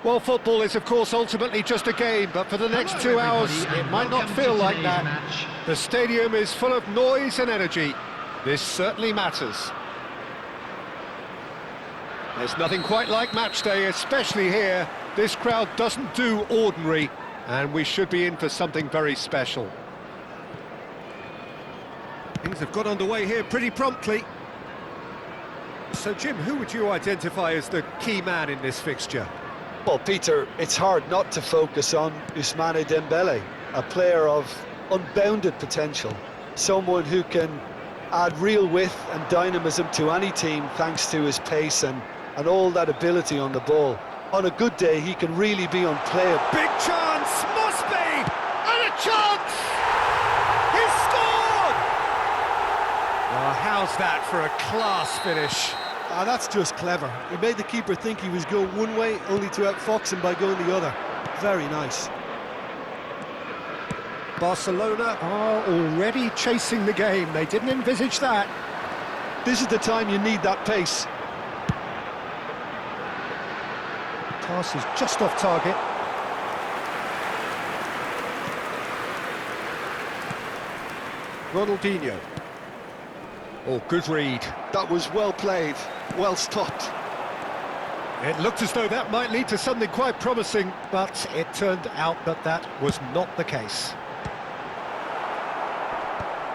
Well, football is, of course, ultimately just a game, but for the next 2 hours, it might not feel like that. The stadium is full of noise and energy. This certainly matters. There's nothing quite like match day, especially here. This crowd doesn't do ordinary, and we should be in for something very special. Things have got underway here pretty promptly. So, Jim, who would you identify as the key man in this fixture? Well, Peter, it's hard not to focus on Ousmane Dembele, a player of unbounded potential, someone who can add real width and dynamism to any team thanks to his pace and all that ability on the ball. On a good day, he can really be unplayable. Big chance, must be! And a chance! He's scored! Oh, how's that for a class finish? That's just clever. He made the keeper think he was going one way, only to outfox him by going the other. Very nice. Barcelona are already chasing the game. They didn't envisage that. This is the time you need that pace. Pass is just off target. Ronaldinho. Oh, good read. That was well played, well stopped. It looked as though that might lead to something quite promising, but it turned out that that was not the case.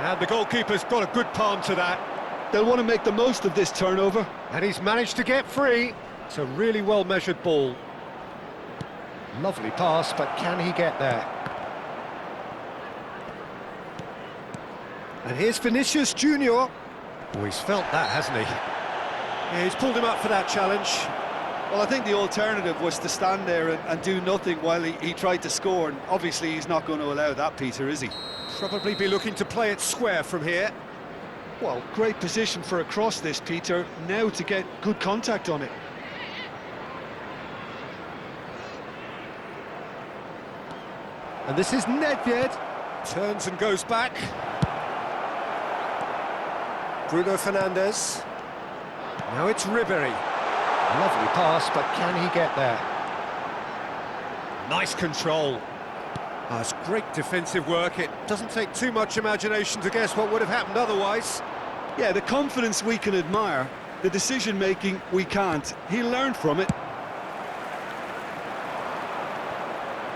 And the goalkeeper's got a good palm to that. They'll want to make the most of this turnover. And he's managed to get free. It's a really well-measured ball. Lovely pass, but can he get there? And here's Vinicius Junior. Oh, he's felt that, hasn't he? Yeah, he's pulled him up for that challenge. Well, I think the alternative was to stand there and do nothing while he tried to score, and obviously he's not going to allow that, Peter, is he? Probably be looking to play it square from here. Well, great position for a cross this, Peter. Now to get good contact on it. And this is Nedved. Turns and goes back. Bruno Fernandes. Now it's Ribéry. Lovely pass, but can he get there? Nice control. That's great defensive work. It doesn't take too much imagination to guess what would have happened otherwise. Yeah, the confidence we can admire, the decision-making we can't. He learned from it.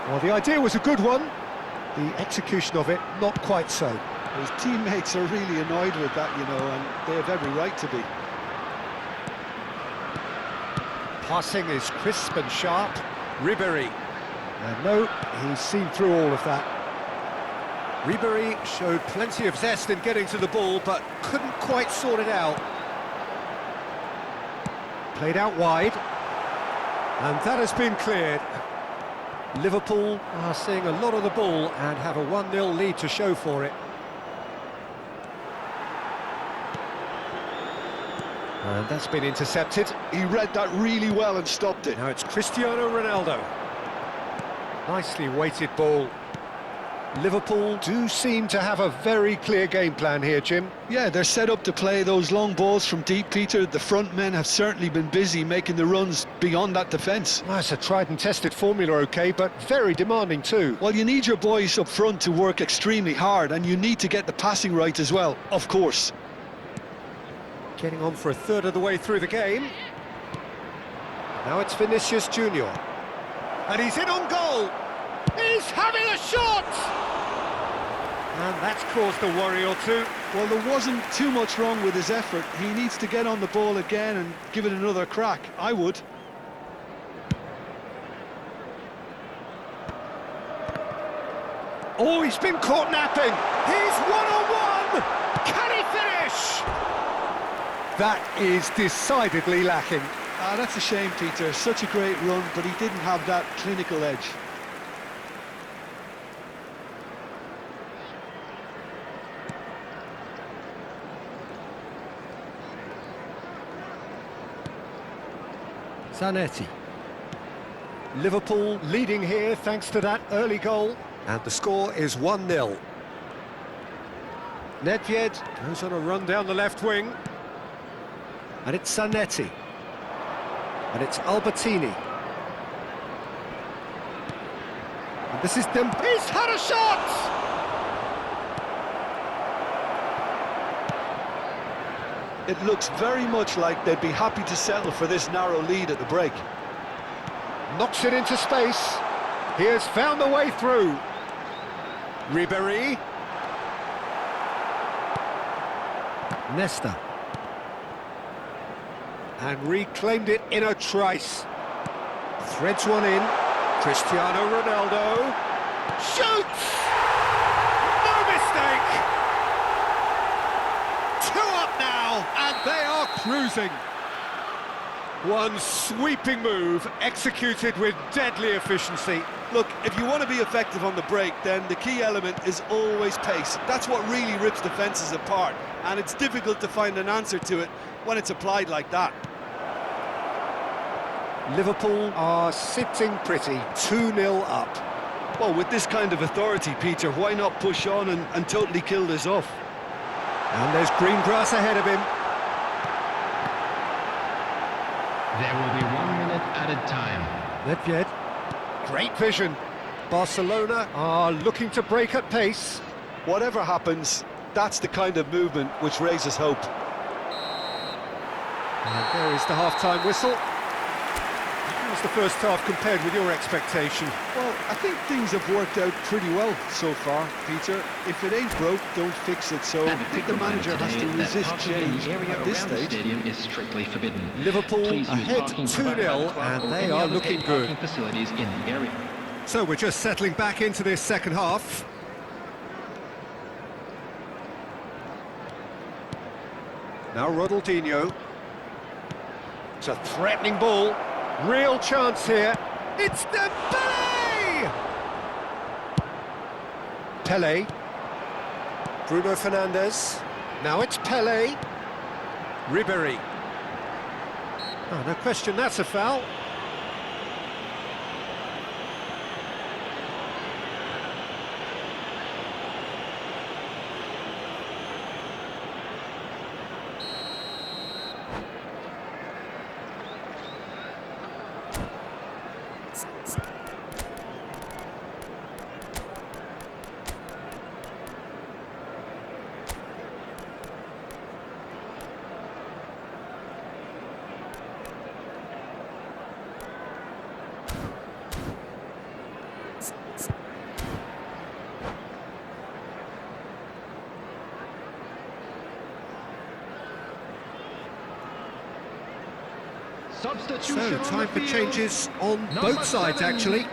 Well, the idea was a good one. The execution of it, not quite so. His teammates are really annoyed with that, you know, and they have every right to be. Passing is crisp and sharp. Ribéry. And no, he's seen through all of that. Ribéry showed plenty of zest in getting to the ball, but couldn't quite sort it out. Played out wide. And that has been cleared. Liverpool are seeing a lot of the ball and have a 1-0 lead to show for it. And that's been intercepted. He read that really well and stopped it. Now it's Cristiano Ronaldo. Nicely weighted ball. Liverpool do seem to have a very clear game plan here, Jim. Yeah, they're set up to play those long balls from deep, Peter. The front men have certainly been busy making the runs beyond that defence. Well, it's a tried and tested formula, OK, but very demanding too. Well, you need your boys up front to work extremely hard, and you need to get the passing right as well, of course. Getting on for a third of the way through the game. Now it's Vinicius Junior. And he's in on goal. He's having a shot! And that's caused a worry or two. Well, there wasn't too much wrong with his effort. He needs to get on the ball again and give it another crack. I would. Oh, he's been caught napping. He's one-on-one! Can he finish? That is decidedly lacking. That's a shame, Peter. Such a great run, but he didn't have that clinical edge. Zanetti. Liverpool leading here thanks to that early goal. And the score is 1-0. Nedved goes on a run down the left wing. And it's Zanetti. And it's Albertini. This is them. He's had a shot! It looks very much like they'd be happy to settle for this narrow lead at the break. Knocks it into space. He has found the way through. Ribéry. Nesta. And reclaimed it in a trice. Threads one in. Cristiano Ronaldo. Shoots! No mistake! 2 up now, and they are cruising. One sweeping move, executed with deadly efficiency. Look, if you want to be effective on the break, then the key element is always pace. That's what really rips defences apart, and it's difficult to find an answer to it when it's applied like that. Liverpool are sitting pretty, 2-0 up. Well, with this kind of authority, Peter, why not push on and totally kill this off? And there's green grass ahead of him. There will be 1 minute added time. Nedved. Great vision. Barcelona are looking to break at pace. Whatever happens, that's the kind of movement which raises hope. And there is the half-time whistle. How was the first half compared with your expectation? Well, I think things have worked out pretty well so far, Peter. If it ain't broke, don't fix it. So I think the manager has to resist change at this stage. The stadium is strictly forbidden. Liverpool Please use ahead parking 2-0, and they are looking good. parking facilities in the area. So we're just settling back into this second half. Now Ronaldinho. It's a threatening ball. Real chance here. It's Dembele! Pele. Bruno Fernandes. Now it's Pele. Ribéry. Oh, no question, that's a foul. So, time for changes on both sides, actually.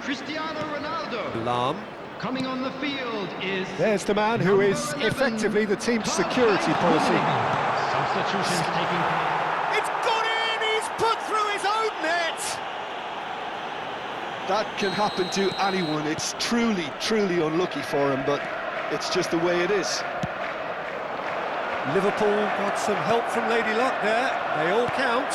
Cristiano Ronaldo. Lam. Coming on the field is... There's the man who is effectively the team's security policy. Substitutions taking place. It's gone in! He's put through his own net! That can happen to anyone. It's truly, truly unlucky for him, but it's just the way it is. Liverpool got some help from Lady Luck there. They all count.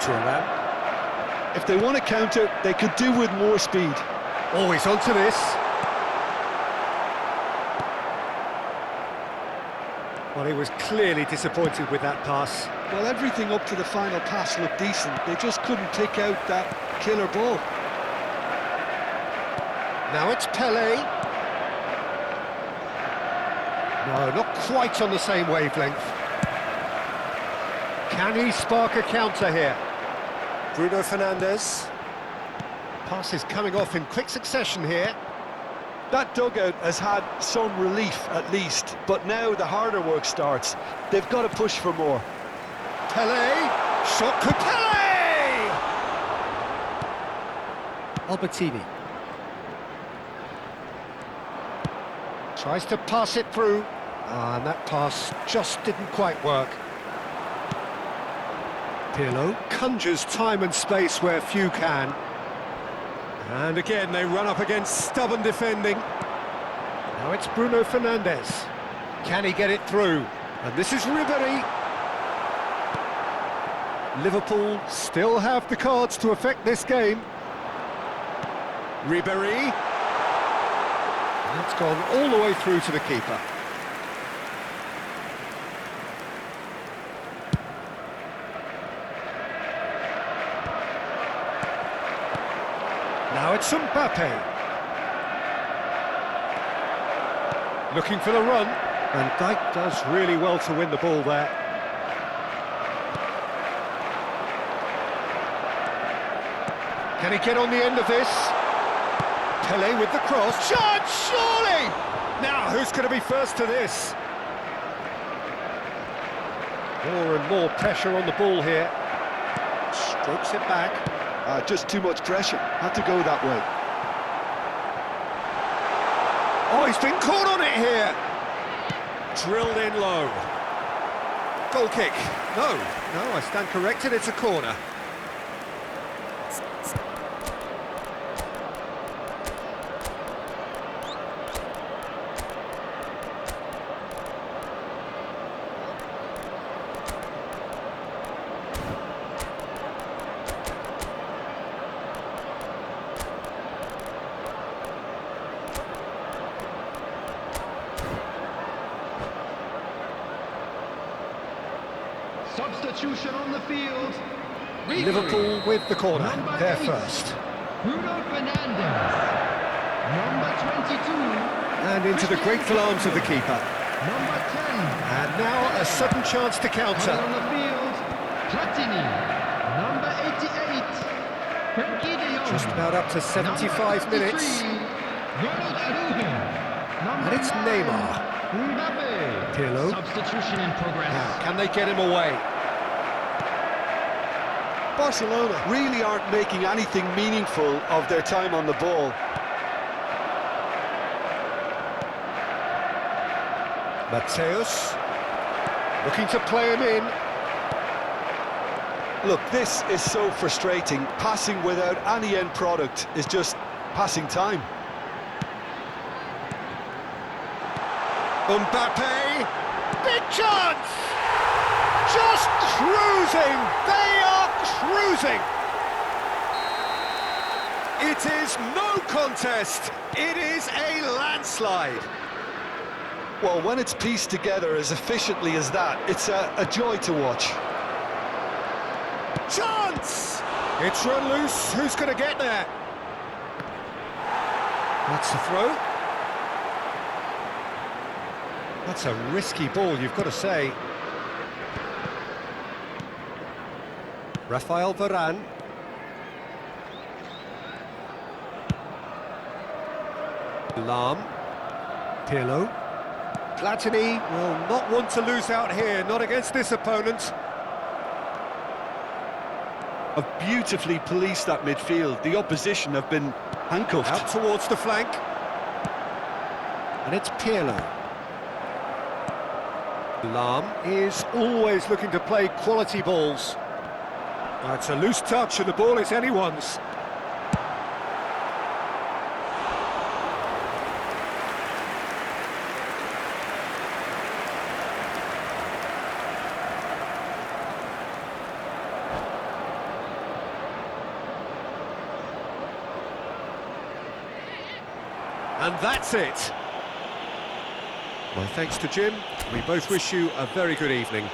Thuram. If they want to counter, they could do with more speed. Always onto this. Well, he was clearly disappointed with that pass. Well, everything up to the final pass looked decent. They just couldn't pick out that killer ball. Now it's Pele. No, not quite on the same wavelength. Can he spark a counter here? Bruno Fernandes. Pass is coming off in quick succession here. That dugout has had some relief at least, but now the harder work starts. They've got to push for more. Pele, shot to Pele! Albertini. Tries to pass it through. And that pass just didn't quite work. Pirlo conjures time and space where few can. And again, they run up against stubborn defending. Now it's Bruno Fernandes. Can he get it through? And this is Ribéry. Liverpool still have the cards to affect this game. Ribéry. That's gone all the way through to the keeper. Now it's Mbappe. Looking for the run. And Dijk does really well to win the ball there. Can he get on the end of this? Pele with the cross. Chance, surely! Now, who's going to be first to this? More and more pressure on the ball here. Strokes it back. Just too much pressure. Had to go that way. Oh, he's been caught on it here. Drilled in low. Goal kick. No, I stand corrected, it's a corner. Substitution on the field. Liverpool with the corner, they're 8, first. Bruno Fernandes. Number 22. And into the grateful arms of the keeper. Number 10. And now a sudden chance to counter. On the field. Platini. Number 88. Frenkie de Jong. Just about up to 75 Number minutes. 63, Ronald Araujo. Number And it's 9, Neymar. Mbappe. Pirlo. Substitution in progress. Now, can they get him away? Barcelona really aren't making anything meaningful of their time on the ball. Mateus. Looking to play him in. Look, this is so frustrating. Passing without any end product is just passing time. Mbappe. Big chance! Just cruising! They are cruising! It is no contest. It is a landslide. Well, when it's pieced together as efficiently as that, it's a joy to watch. Chance! It's run loose. Who's going to get there? That's the throw. That's a risky ball, you've got to say. Rafael Varane. Lahm. Pirlo. Platini will not want to lose out here, not against this opponent. Have beautifully policed that midfield. The opposition have been handcuffed. Out towards the flank. And it's Pirlo. Lahm is always looking to play quality balls. It's a loose touch and the ball is anyone's. And that's it. My thanks to Jim. We both wish you a very good evening.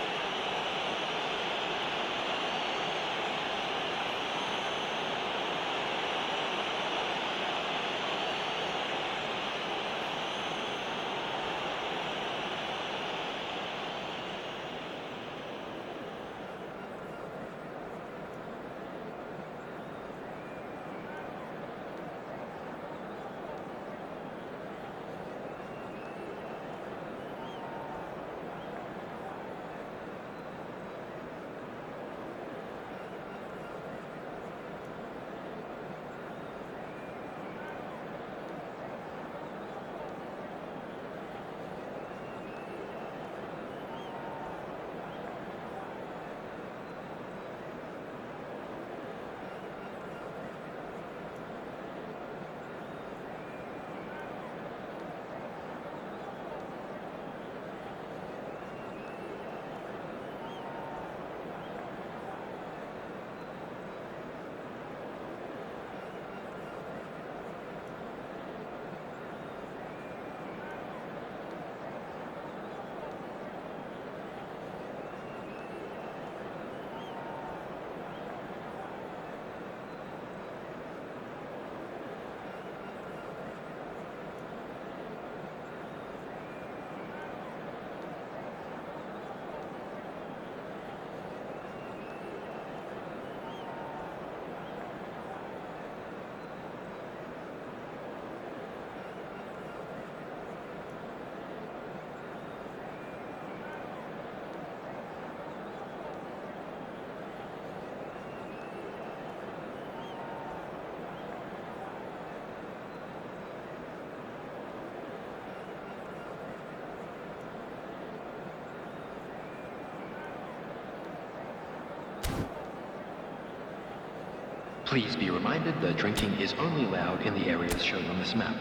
Please be reminded that drinking is only allowed in the areas shown on this map.